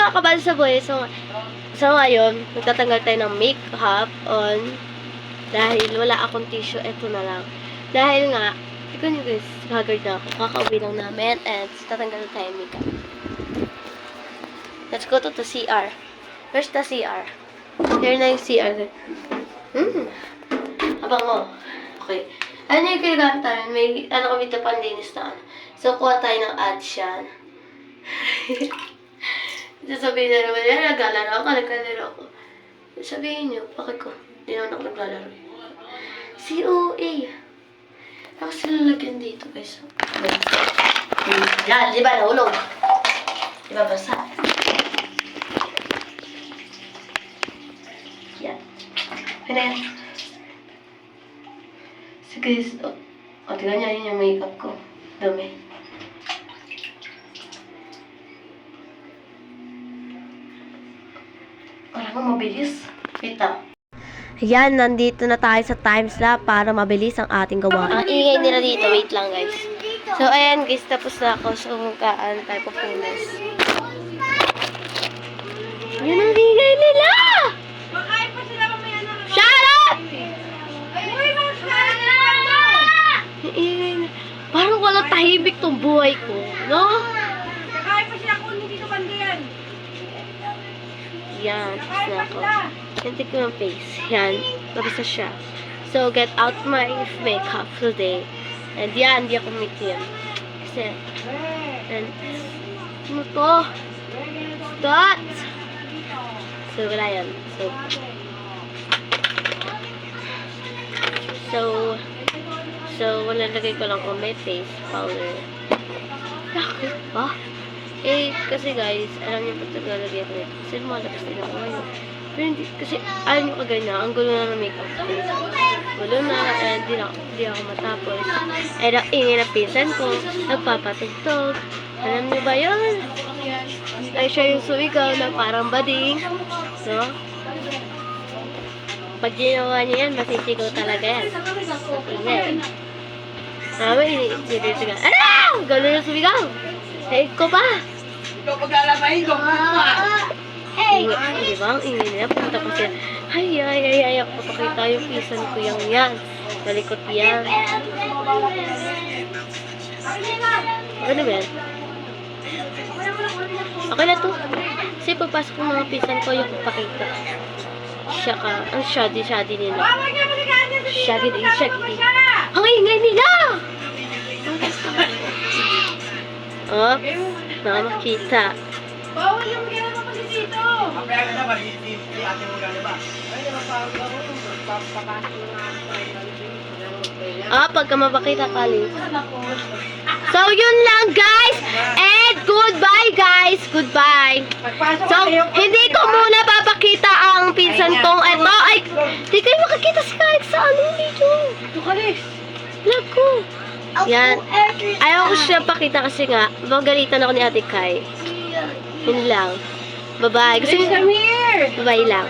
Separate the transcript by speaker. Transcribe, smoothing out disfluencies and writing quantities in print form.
Speaker 1: mga kabal sa buhay. So ngayon, magtatanggal tayo ng makeup on. Dahil wala akong tissue, eto na lang. Dahil nga, ikaw nyo guys, haggard na ako. Kakauwi lang namin and tatanggal tayo ng makeup. Let's go to the CR. Where's the CR? Here na yung CR. Abang mo. Okay. Ano yung kailangan tayo? May, kami ito panlinis na ano. So, kuha tayo ng ads yan. Sasabihin na naman, naglalaro ako. Sabihin nyo, bakit ko? Hindi naman ako naglalaro. COA. Ako sila lagyan dito, guys. Yan, di ba? Nahulog. Di ba basa? Yan. Kaya yan. So, guys, tingnan nyo yun yung makeup ko. Dumi. Parang mabilis. Wait lang. Ayan, nandito na tayo sa timeslap para mabilis ang ating gawain. Ang ingay nila dito. Wait lang, guys. So, ayan, guys. Tapos na ako. So, kaan tayo pupunas. Yan ang ingay nila!
Speaker 2: Makain pa sila mamaya na.
Speaker 1: Shut up!
Speaker 2: Uy, mga
Speaker 1: Ang ingay na. Parang walang tahimik tong buhay ko. No?
Speaker 2: Kakain pa sila kung hindi ka bandiyan.
Speaker 1: Yan, tapos
Speaker 2: Kakain
Speaker 1: na
Speaker 2: pa
Speaker 1: ako.
Speaker 2: sila.
Speaker 1: Ganti ko yung face. Yan, tapos na siya. So, get out my makeup today. And yan, hindi ako umitim. Kasi, and, ano to? That? So, wala yan. So, walalagay ko lang on my face powder. Bakit ba? Eh, kasi guys, alam niyo ba't naglalagay ko nito? Kasi lumalabas din ako ngayon. Pero hindi, kasi ayaw niyo kaganya, ang gulo na ng makeup ko. Gulo na, and di ako matapos. Eh, ingin na pinsan ko, nagpapatugtog. Alam niyo ba yun? Ay, siya yung sumigaw na parang bading. No? Pag ginawa niya yan, masisigaw talaga yan. Ingay. Tama, initigaw. Ano? Gano'n na sumigaw. Saig ko pa.
Speaker 2: Ikaw paglalabay, ikaw pa.
Speaker 1: Hey! Di ba? Ang ingay nila. Punta ko siya. Ay. Ako papakita yung pisan ko yan. Malikot yan. Ano ba yan? Okay na to. Kasi pagpasok ng mga pisan ko yung papakita. Siya ka. Ang shoddy nila. Shaggy. Ang ingay nila! Oh, makita.
Speaker 2: Bawal yung mga kapatid dito.
Speaker 3: Ang pera na ba? Hindi ate mo gano'n ba?
Speaker 2: Ay, napapagod ako. Papapasok na
Speaker 1: Ah, pagka mapakita kalis. So, yun lang, guys. And goodbye, guys. Goodbye. So, hindi ko muna papakita ang pinsan kong ito. Ay, di kayo makakita si Kalit sa anong video.
Speaker 2: Ito kalis.
Speaker 1: Vlog ko. Yan. Ayaw ko siya pakita kasi nga, magalitan ako ni Ate Kai. Yun lang. Bye-bye. Kasi,
Speaker 2: Come here.
Speaker 1: bye lang.